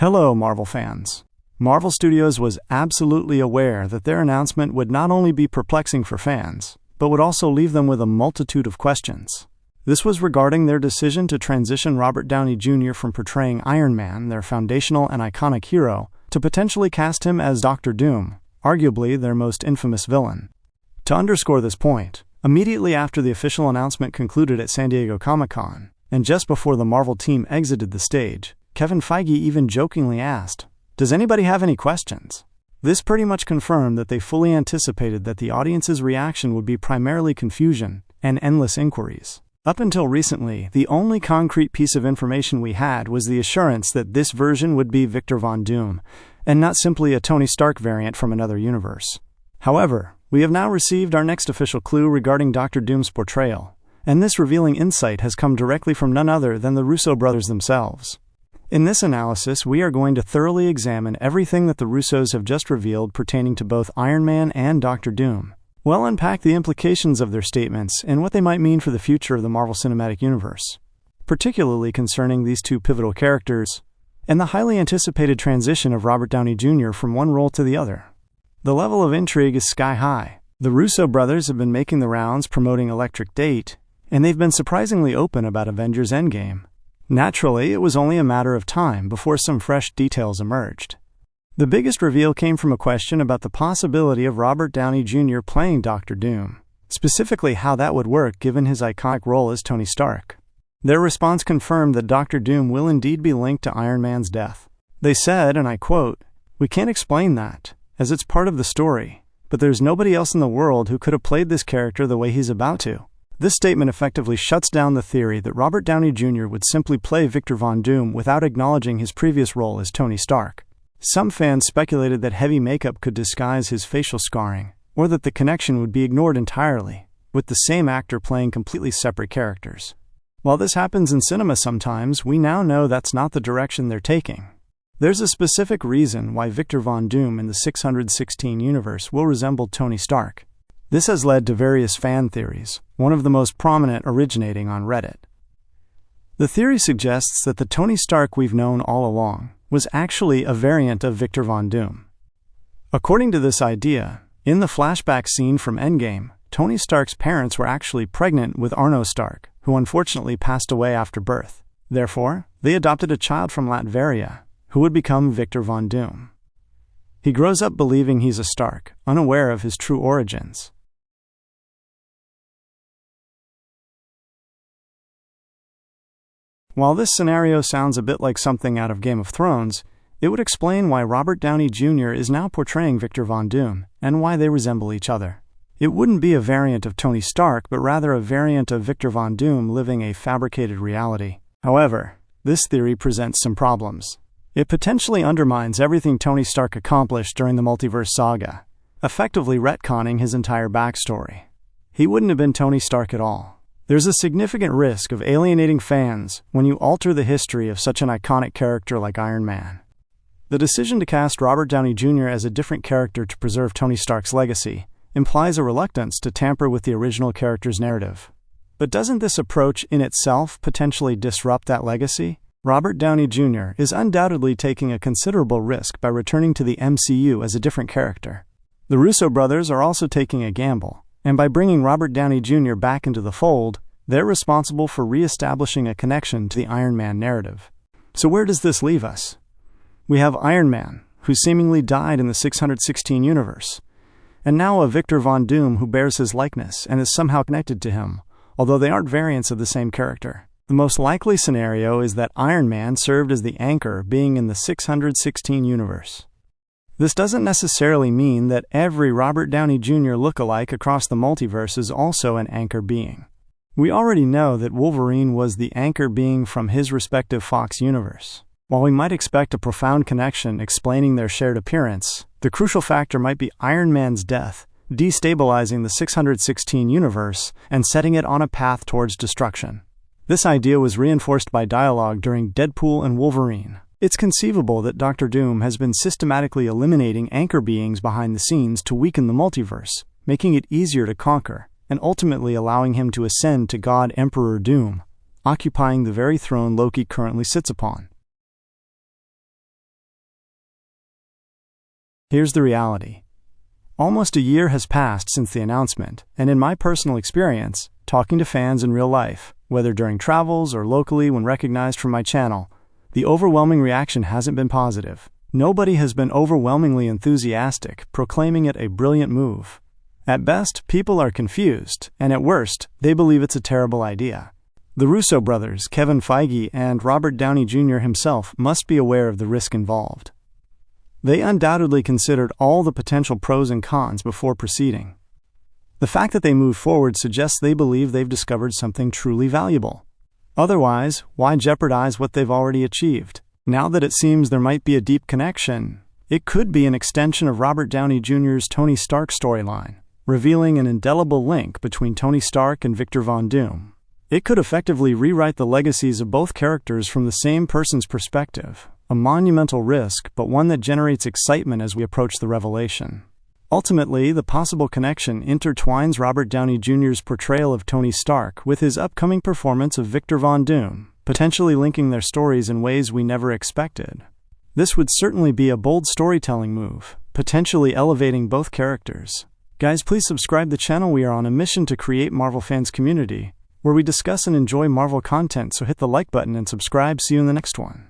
Hello, Marvel fans. Marvel Studios was absolutely aware that their announcement would not only be perplexing for fans, but would also leave them with a multitude of questions. This was regarding their decision to transition Robert Downey Jr. from portraying Iron Man, their foundational and iconic hero, to potentially cast him as Dr. Doom, arguably their most infamous villain. To underscore this point, immediately after the official announcement concluded at San Diego Comic-Con, and just before the Marvel team exited the stage, Kevin Feige even jokingly asked, "Does anybody have any questions?" This pretty much confirmed that they fully anticipated that the audience's reaction would be primarily confusion and endless inquiries. Up until recently, the only concrete piece of information we had was the assurance that this version would be Victor Von Doom, and not simply a Tony Stark variant from another universe. However, we have now received our next official clue regarding Dr. Doom's portrayal, and this revealing insight has come directly from none other than the Russo brothers themselves. In this analysis, we are going to thoroughly examine everything that the Russos have just revealed pertaining to both Iron Man and Dr. Doom. We'll unpack the implications of their statements and what they might mean for the future of the Marvel Cinematic Universe, particularly concerning these two pivotal characters, and the highly anticipated transition of Robert Downey Jr. from one role to the other. The level of intrigue is sky high. The Russo brothers have been making the rounds promoting Electric Date, and they've been surprisingly open about Avengers Endgame. Naturally, it was only a matter of time before some fresh details emerged. The biggest reveal came from a question about the possibility of Robert Downey Jr. playing Dr. Doom, specifically how that would work given his iconic role as Tony Stark. Their response confirmed that Dr. Doom will indeed be linked to Iron Man's death. They said, and I quote, "We can't explain that, as it's part of the story, but there's nobody else in the world who could have played this character the way he's about to." This statement effectively shuts down the theory that Robert Downey Jr. would simply play Victor Von Doom without acknowledging his previous role as Tony Stark. Some fans speculated that heavy makeup could disguise his facial scarring, or that the connection would be ignored entirely, with the same actor playing completely separate characters. While this happens in cinema sometimes, we now know that's not the direction they're taking. There's a specific reason why Victor Von Doom in the 616 universe will resemble Tony Stark. This has led to various fan theories, one of the most prominent originating on Reddit. The theory suggests that the Tony Stark we've known all along was actually a variant of Victor Von Doom. According to this idea, in the flashback scene from Endgame, Tony Stark's parents were actually pregnant with Arno Stark, who unfortunately passed away after birth. Therefore, they adopted a child from Latveria, who would become Victor Von Doom. He grows up believing he's a Stark, unaware of his true origins. While this scenario sounds a bit like something out of Game of Thrones, it would explain why Robert Downey Jr. is now portraying Victor Von Doom, and why they resemble each other. It wouldn't be a variant of Tony Stark, but rather a variant of Victor Von Doom living a fabricated reality. However, this theory presents some problems. It potentially undermines everything Tony Stark accomplished during the multiverse saga, effectively retconning his entire backstory. He wouldn't have been Tony Stark at all. There's a significant risk of alienating fans when you alter the history of such an iconic character like Iron Man. The decision to cast Robert Downey Jr. as a different character to preserve Tony Stark's legacy implies a reluctance to tamper with the original character's narrative. But doesn't this approach in itself potentially disrupt that legacy? Robert Downey Jr. is undoubtedly taking a considerable risk by returning to the MCU as a different character. The Russo brothers are also taking a gamble, and by bringing Robert Downey Jr. back into the fold, they're responsible for re-establishing a connection to the Iron Man narrative. So where does this leave us? We have Iron Man, who seemingly died in the 616 universe, and now a Victor Von Doom who bears his likeness and is somehow connected to him, although they aren't variants of the same character. The most likely scenario is that Iron Man served as the anchor being in the 616 universe. This doesn't necessarily mean that every Robert Downey Jr. lookalike across the multiverse is also an anchor being. We already know that Wolverine was the anchor being from his respective Fox universe. While we might expect a profound connection explaining their shared appearance, the crucial factor might be Iron Man's death, destabilizing the 616 universe and setting it on a path towards destruction. This idea was reinforced by dialogue during Deadpool and Wolverine. It's conceivable that Dr. Doom has been systematically eliminating anchor beings behind the scenes to weaken the multiverse, making it easier to conquer, and ultimately allowing him to ascend to God Emperor Doom, occupying the very throne Loki currently sits upon. Here's the reality. Almost a year has passed since the announcement, and in my personal experience, talking to fans in real life, whether during travels or locally when recognized from my channel, the overwhelming reaction hasn't been positive. Nobody has been overwhelmingly enthusiastic, proclaiming it a brilliant move. At best, people are confused, and at worst, they believe it's a terrible idea. The Russo brothers, Kevin Feige and Robert Downey Jr. himself, must be aware of the risk involved. They undoubtedly considered all the potential pros and cons before proceeding. The fact that they moved forward suggests they believe they've discovered something truly valuable. Otherwise, why jeopardize what they've already achieved? Now that it seems there might be a deep connection, it could be an extension of Robert Downey Jr.'s Tony Stark storyline, revealing an indelible link between Tony Stark and Victor Von Doom. It could effectively rewrite the legacies of both characters from the same person's perspective, a monumental risk, but one that generates excitement as we approach the revelation. Ultimately, the possible connection intertwines Robert Downey Jr.'s portrayal of Tony Stark with his upcoming performance of Victor Von Doom, potentially linking their stories in ways we never expected. This would certainly be a bold storytelling move, potentially elevating both characters. Guys, please subscribe to the channel. We are on a mission to create Marvel fans community, where we discuss and enjoy Marvel content, so hit the like button and subscribe. See you in the next one.